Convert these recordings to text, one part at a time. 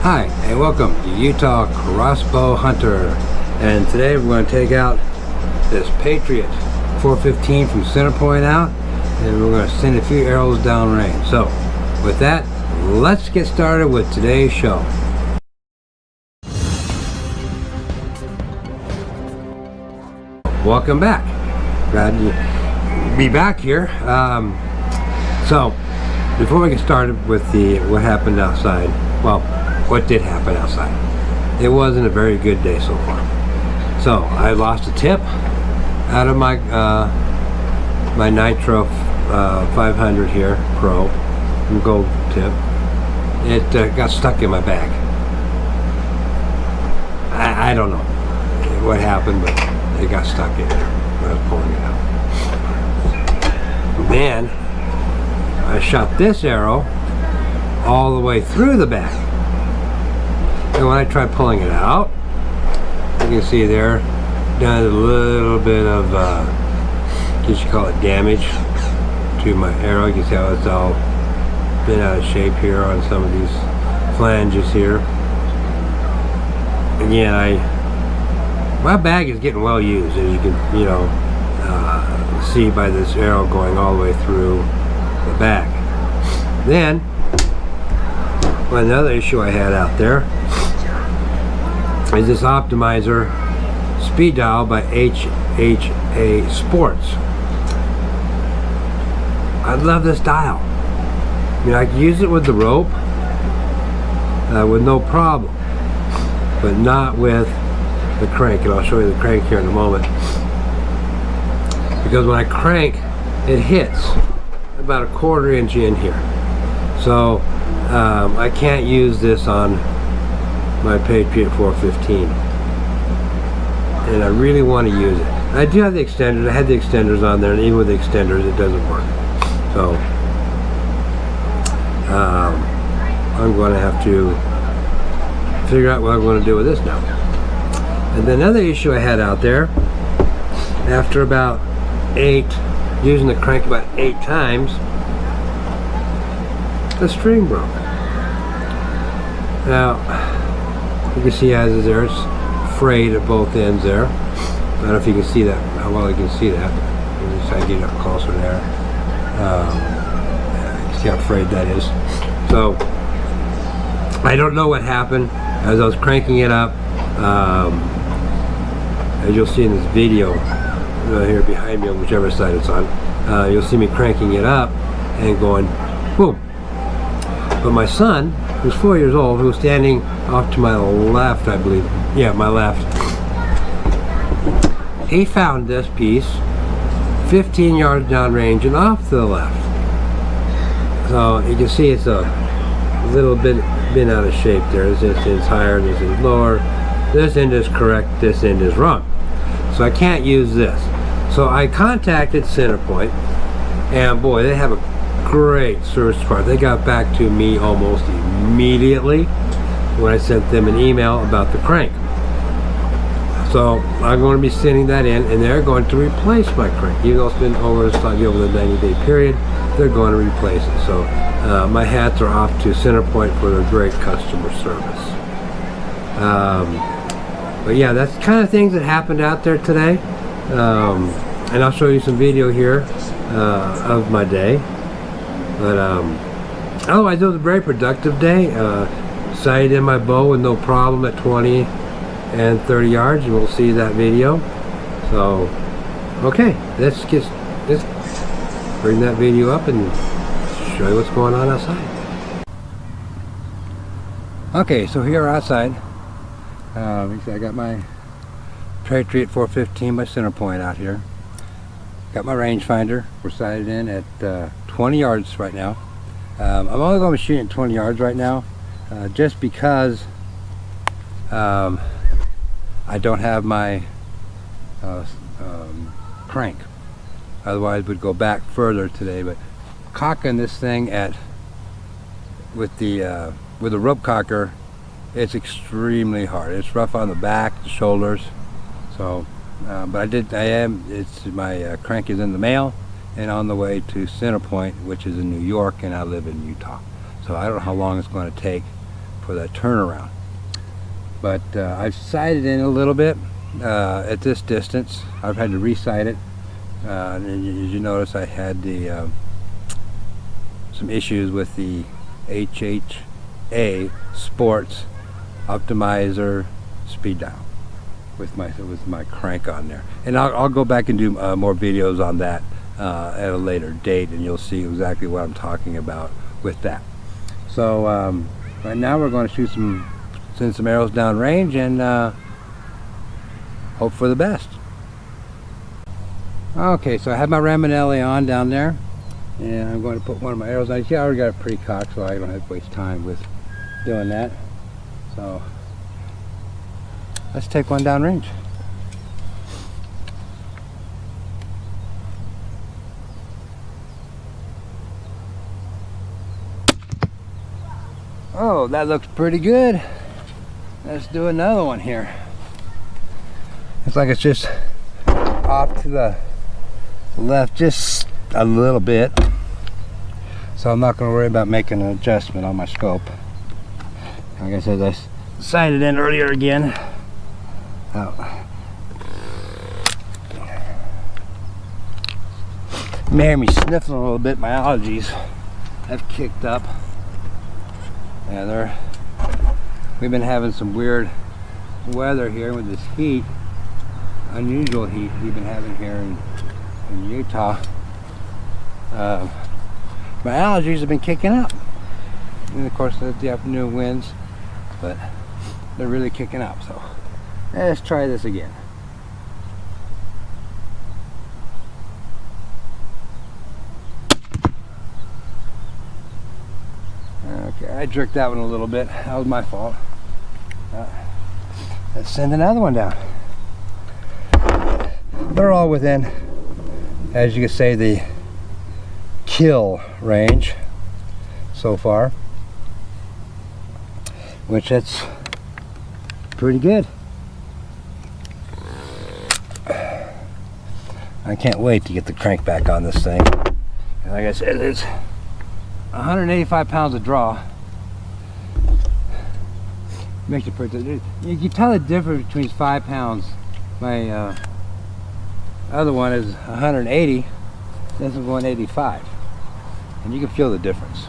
Hi, and welcome to Utah Crossbow Hunter. And today we're going to take out this Patriot 415 from center point out, and we're going to send a few arrows downrange. So, with that, let's get started with today's show. Welcome back. Glad to be back here. So, before we get started with what happened outside, well, what did happen outside? It wasn't a very good day so far. So I lost a tip out of my my NITRO 500 here, Pro, gold tip. It got stuck in my bag. I don't know what happened, but it got stuck in there when I was pulling it out. Then I shot this arrow all the way through the bag. And when I tried pulling it out, you can see there, done a little bit of, I guess you call it damage to my arrow. You can see how it's all been out of shape here on some of these flanges here. Again, my bag is getting well used, as you can, see by this arrow going all the way through the bag. Then, another issue I had out there is this optimizer speed dial by HHA Sports. I love this dial. I mean, I can use it with the rope with no problem, but not with the crank, and I'll show you the crank here in a moment. Because when I crank, it hits about a 1/4 inch in here. So I can't use this on my Patriot 415, and I really want to use it. I do have the extenders. I had the extenders on there, and even with the extenders it doesn't work. So I'm going to have to figure out what I'm going to do with this now. And then another issue I had out there, after about using the crank about 8 times, the string broke. Now, you can see as is there, it's frayed at both ends there. I don't know if you can see that, how well you can see that. Just try to get it up closer there. You can see how frayed that is. So, I don't know what happened as I was cranking it up. As you'll see in this video, here behind me on whichever side it's on, you'll see me cranking it up and going boom. But my son, who's 4 years old, who was standing off to my left, I believe, yeah, my left, he found this piece 15 yards downrange and off to the left. So you can see it's a little bit out of shape there. This end's higher, this is lower, this end is correct, this end is wrong. So I can't use this. So I contacted Centerpoint, and boy, they have a great service department. They got back to me almost immediately when I sent them an email about the crank. So I'm going to be sending that in, and they're going to replace my crank. Even though it's been over the 90-day period, they're going to replace it. So my hats are off to Centerpoint for their great customer service. But yeah, that's the kind of things that happened out there today. And I'll show you some video here of my day. But otherwise, it was a very productive day. Sighted in my bow with no problem at 20 and 30 yards, and we'll see that video. So, okay, let's bring that video up and show you what's going on outside. Okay, so here outside, I got my Patriot 415 by Centerpoint out here. Got my rangefinder. We're sighted in at 20 yards right now. I'm only going to be shooting at 20 yards right now, just because I don't have my crank. Otherwise, we'd go back further today. But cocking this thing with the rope cocker, it's extremely hard. It's rough on the back, the shoulders. So, but my crank is in the mail and on the way to Centerpoint, which is in New York, and I live in Utah. So I don't know how long it's going to take for that turnaround. But I've sighted in a little bit at this distance. I've had to re-sight it. And as you notice, I had the some issues with the HHA Sports Optimizer speed dial with my crank on there. And I'll go back and do more videos on that at a later date, and you'll see exactly what I'm talking about with that. So right now we're going to send some arrows down range and hope for the best. Okay, so I have my REMALI on down there, and I'm going to put one of my arrows on. See, I already got it pre-cocked, so I don't have to waste time with doing that. So let's take one down range. Oh, that looks pretty good. Let's do another one here. It's like it's just off to the left just a little bit. So I'm not going to worry about making an adjustment on my scope. Like I said, I sighted in earlier again. Oh. You may hear me sniffling a little bit. My allergies have kicked up. Yeah, we've been having some weird weather here with this heat, unusual heat we've been having here in Utah. My allergies have been kicking up, and of course the afternoon winds, but they're really kicking up. So let's try this again. Okay, I jerked that one a little bit. That was my fault. Let's send another one down. They're all within, as you can say, the kill range so far, which that's pretty good. I can't wait to get the crank back on this thing. And like I said, it's 185 pounds of draw. Makes it pretty. You can tell the difference between 5 pounds. My other one is 180. This is 185, and you can feel the difference.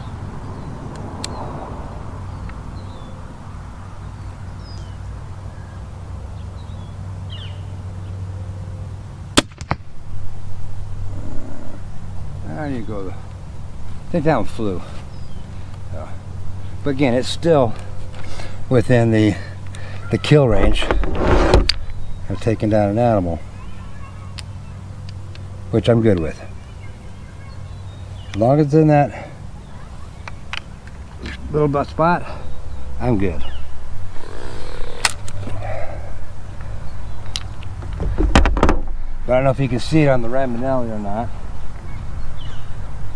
There you go. I think that one flew. But again, it's still within the kill range of taking down an animal, which I'm good with. As long as it's in that little butt spot, I'm good. But I don't know if you can see it on the REMALI or not,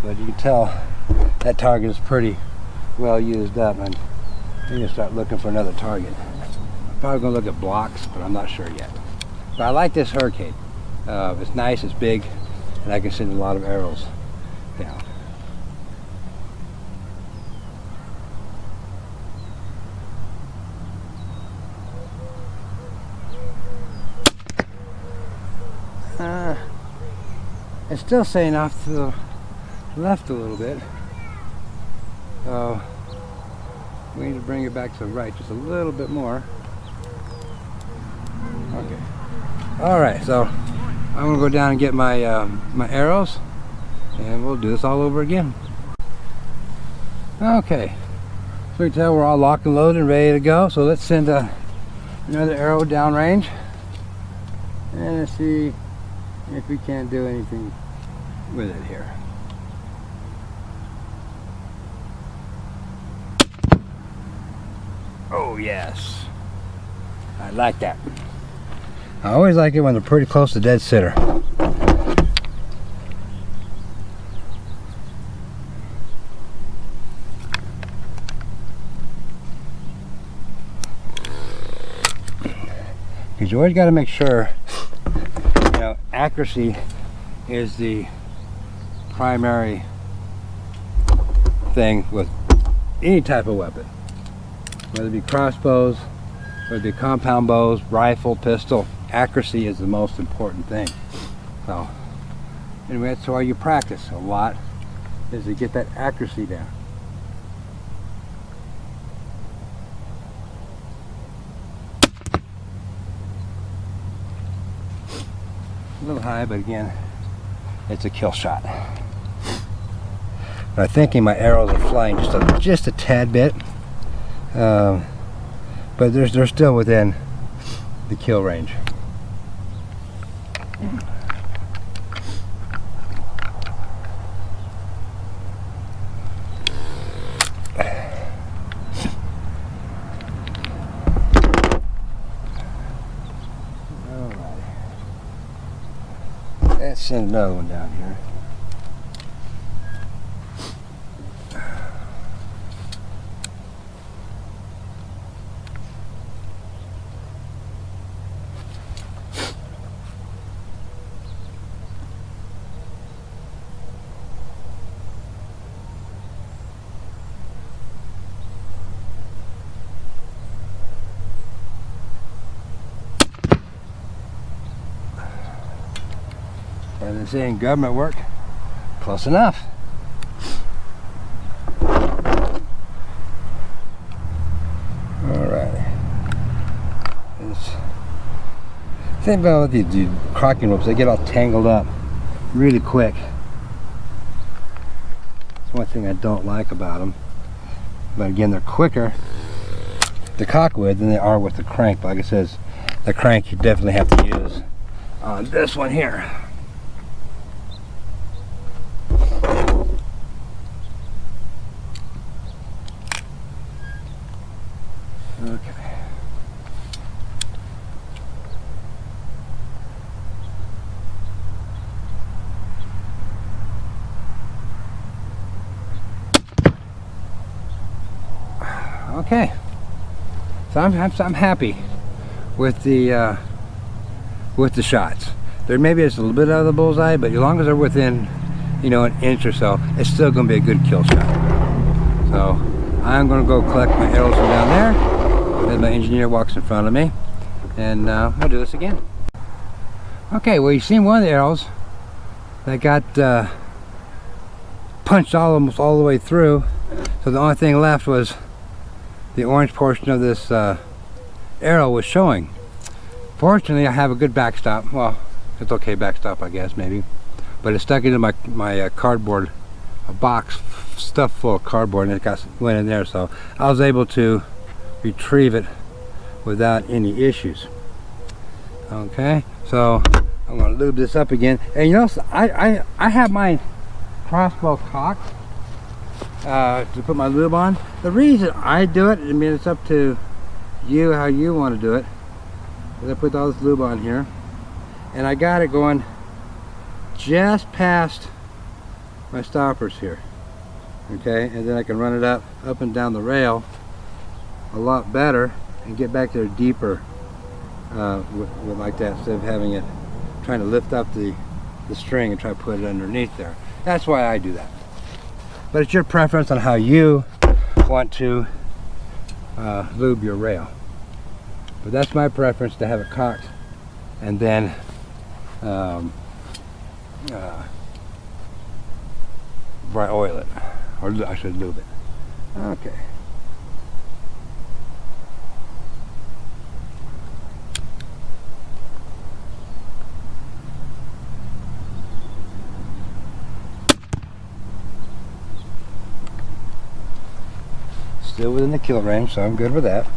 but you can tell that target is pretty well used up, and I'm going to start looking for another target. I'm probably going to look at blocks, but I'm not sure yet. But I like this Hurricane. It's nice, it's big, and I can send a lot of arrows down. It's still saying off to the left a little bit. So we need to bring it back to the right just a little bit more. Okay. All right, so I'm gonna go down and get my my arrows, and we'll do this all over again. Okay, so you can tell we're all locked and loaded and ready to go. So let's send another arrow down range, and let's see if we can't do anything with it here. Oh yes, I like that. I always like it when they're pretty close to dead center. Because you always got to make sure, you know, accuracy is the primary thing with any type of weapon. whether it be crossbows, whether it be compound bows, rifle, pistol, accuracy is the most important thing. So anyway, that's why you practice a lot, is to get that accuracy down. A little high, but again, it's a kill shot. But I'm thinking my arrows are flying just a tad bit, but they're still within the kill range. Let's send another one down here. As they say in government work, close enough. Alright. The thing about these crocking ropes, they get all tangled up really quick. That's one thing I don't like about them. But again, they're quicker to cock with than they are with the crank. But like it says, the crank you definitely have to use on this one here. Okay. Okay. So I'm happy with the shots. There maybe it's a little bit out of the bullseye, but as long as they're within, you know, an inch or so, it's still going to be a good kill shot. So I'm going to go collect my arrows from down there as my engineer walks in front of me, and we'll do this again. Okay, well, you've seen one of the arrows that got punched almost all the way through, so the only thing left was the orange portion of this arrow was showing. Fortunately, I have a good backstop. Well, it's okay backstop, I guess, maybe, but it stuck into my cardboard, a box stuffed full of cardboard, and it went in there, so I was able to retrieve it without any issues. Okay, so I'm going to lube this up again, and you know, I have my crossbow cocked to put my lube on. The reason I do it, I mean, it's up to you how you want to do it, is I put all this lube on here, and I got it going just past my stoppers here. Okay, and then I can run it up and down the rail a lot better and get back there deeper with like that, instead of having it trying to lift up the string and try to put it underneath there. That's why I do that. But it's your preference on how you want to lube your rail. But that's my preference, to have it cocked and then dry oil it, or I should lube it. Okay. Still within the kill range, so I'm good with that.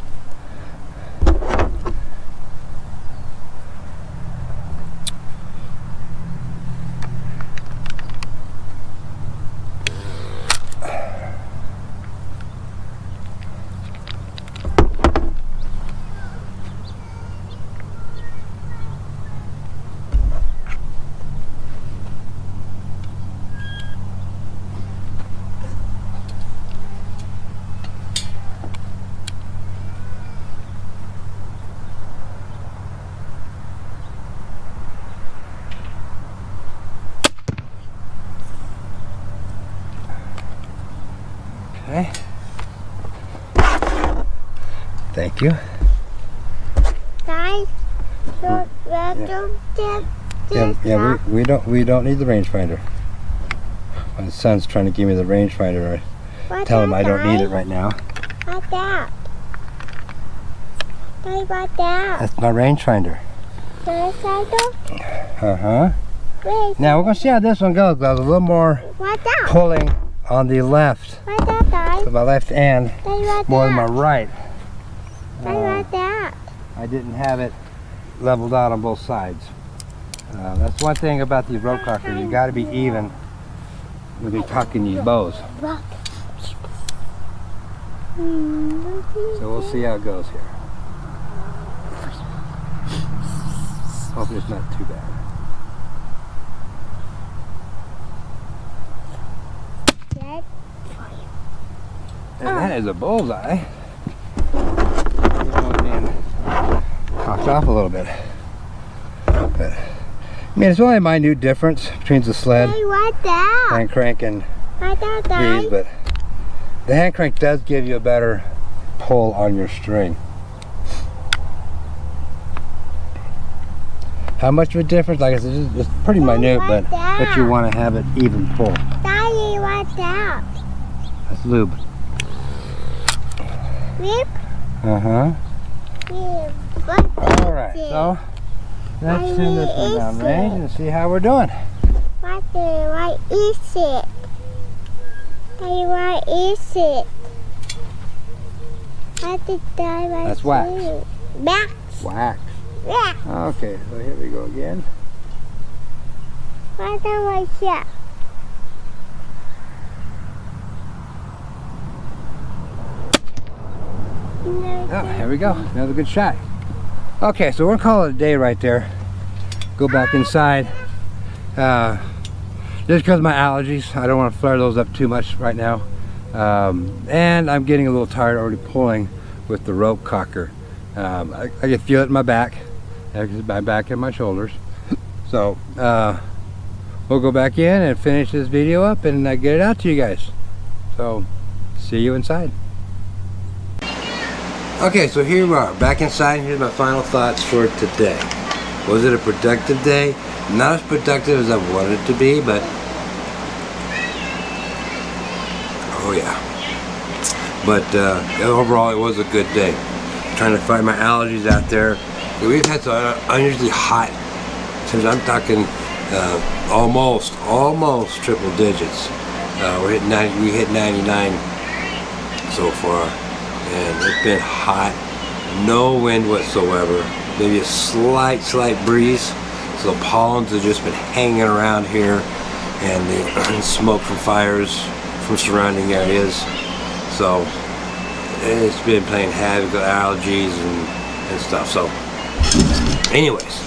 Thank you. Guys, Yeah, we don't need the rangefinder. My son's trying to give me the rangefinder. I tell him I don't need it right now. What's that? What's that? That's my rangefinder. Uh-huh. Now we're gonna see how this one goes. There's a little more pulling on the left. What's that, guys? So my left hand more than my right. What's that? I didn't have it leveled out on both sides. That's one thing about these rope cockers. You got to be even when you're cocking these bows. So we'll see how it goes here. Hopefully it's not too bad. And that is a bullseye. Cocked off a little bit. But, I mean, it's only a minute difference between the sled, hand crank, and these, but the hand crank does give you a better pull on your string. How much of a difference? Like I said, it's pretty minute, but you want to have it even pull. Daddy, what's that? That's lube. Lube? Uh-huh. Lube. Alright, so let's send this one down range and see how we're doing. What is it? Daddy, what is it? That's wax. Wax. Wax. Wax. Okay, so here we go again. What's that? Oh, here we go. Another good shot. Okay, so we're gonna call it a day right there. Go back inside. Just because of my allergies, I don't want to flare those up too much right now. And I'm getting a little tired already pulling with the rope cocker. I can feel it in my back, my back and my shoulders. So we'll go back in and finish this video up and get it out to you guys. So see you inside. Okay, so here we are, back inside. Here's my final thoughts for today. Was it a productive day? Not as productive as I wanted it to be, but oh yeah. But overall, it was a good day. Trying to fight my allergies out there. We've had some unusually hot, since I'm talking almost triple digits. We hit 99 so far. And it's been hot, no wind whatsoever, maybe a slight breeze, so the pollens have just been hanging around here, and the smoke from fires from surrounding areas. So it's been playing havoc with allergies and stuff. So anyways,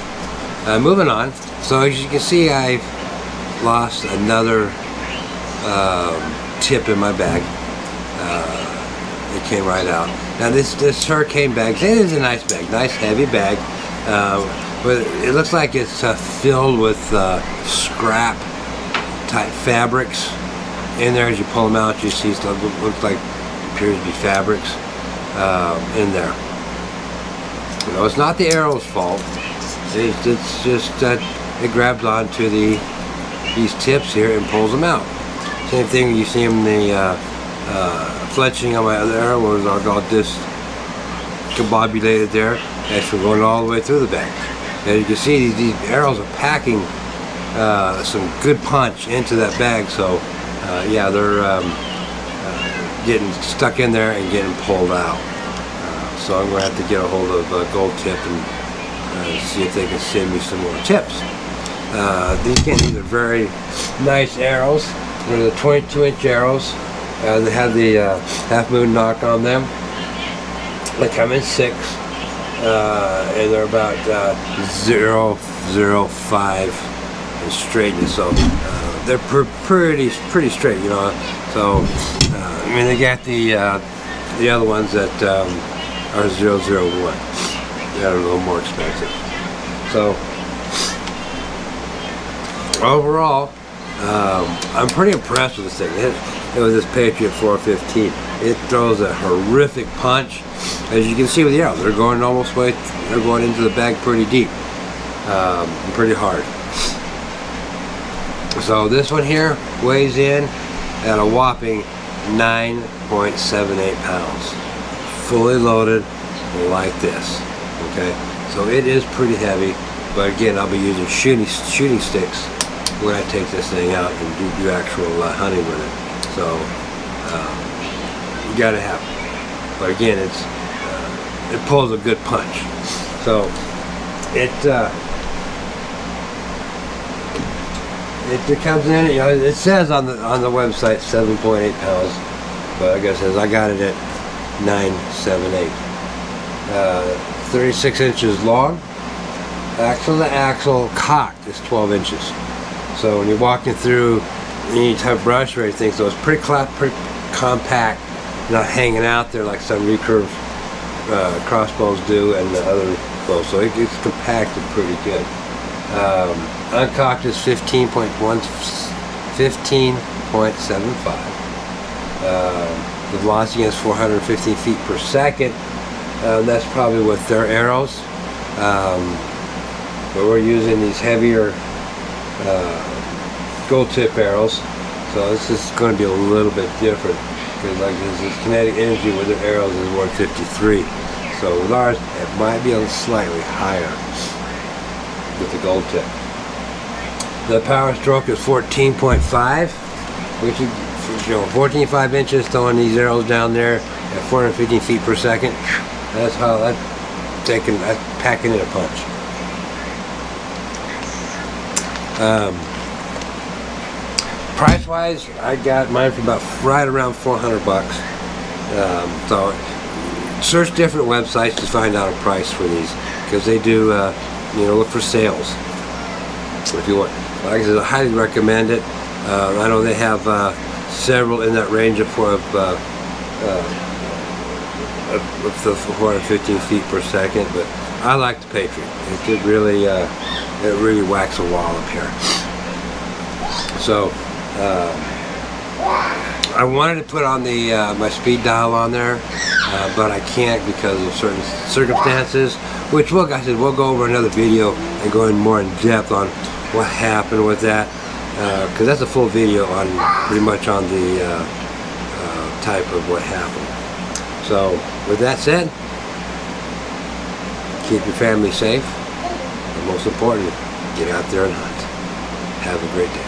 moving on. So as you can see, I've lost another tip in my bag. It came right out. Now this hurricane bag, it is a nice bag, nice heavy bag, but it looks like it's filled with scrap type fabrics. In there, as you pull them out, you see stuff that looks like appears to be fabrics in there. You know, it's not the arrow's fault. It's just that it grabs onto these tips here and pulls them out. Same thing you see in the fletching on my other arrow was all discombobulated there. That's from going all the way through the bag. As you can see, these arrows are packing some good punch into that bag. So yeah, they're getting stuck in there and getting pulled out. So I'm going to have to get a hold of Gold Tip and see if they can send me some more tips. These are very nice arrows. They're the 22-inch arrows. They have the half moon knock on them. They come in 6, and they're about 0.05 in straightness. So they're pretty straight, you know. So I mean, they got the other ones that are 0.01. They're a little more expensive. So overall, I'm pretty impressed with this thing. It was this Patriot 415. It throws a horrific punch. as you can see with the arrows, they're going they're going into the bag pretty deep, and pretty hard. So this one here weighs in at a whopping 9.78 pounds, fully loaded like this. Okay, so it is pretty heavy, but again, I'll be using shooting sticks when I take this thing out and do actual hunting with it. So you gotta have it. But again, it pulls a good punch. So it comes in, you know, it says on the website 7.8 pounds, but like I said, I got it at 9.78. 36 inches long. Axle to axle cocked is 12 inches. So when you're walking through any type of brush or anything, so it's pretty compact, not hanging out there like some recurve crossbows do and the other bows. So it's compacted pretty good. Uncocked is 15.75. The velocity is 415 feet per second. That's probably with their arrows. But we're using these heavier gold tip arrows, so this is going to be a little bit different, because like this kinetic energy with their arrows is 153. So with ours, it might be a little slightly higher with the gold tip. The power stroke is 14.5, which is, you know, 14.5 inches, throwing these arrows down there at 415 feet per second. That's how that's packing in a punch. Price wise, I got mine for about right around 400 bucks. So search different websites to find out a price for these, because they do, you know, look for sales if you want. Like I said, I highly recommend it. I know they have several in that range of the 415 feet per second, but I like the Patriot. It really whacks a wall up here. So I wanted to put on the my speed dial on there, but I can't because of certain circumstances, which like I said, we'll go over another video and go in more in depth on what happened with that, because that's a full video on pretty much on the type of what happened. So with that said, keep your family safe, and most importantly, get out there and hunt. Have a great day.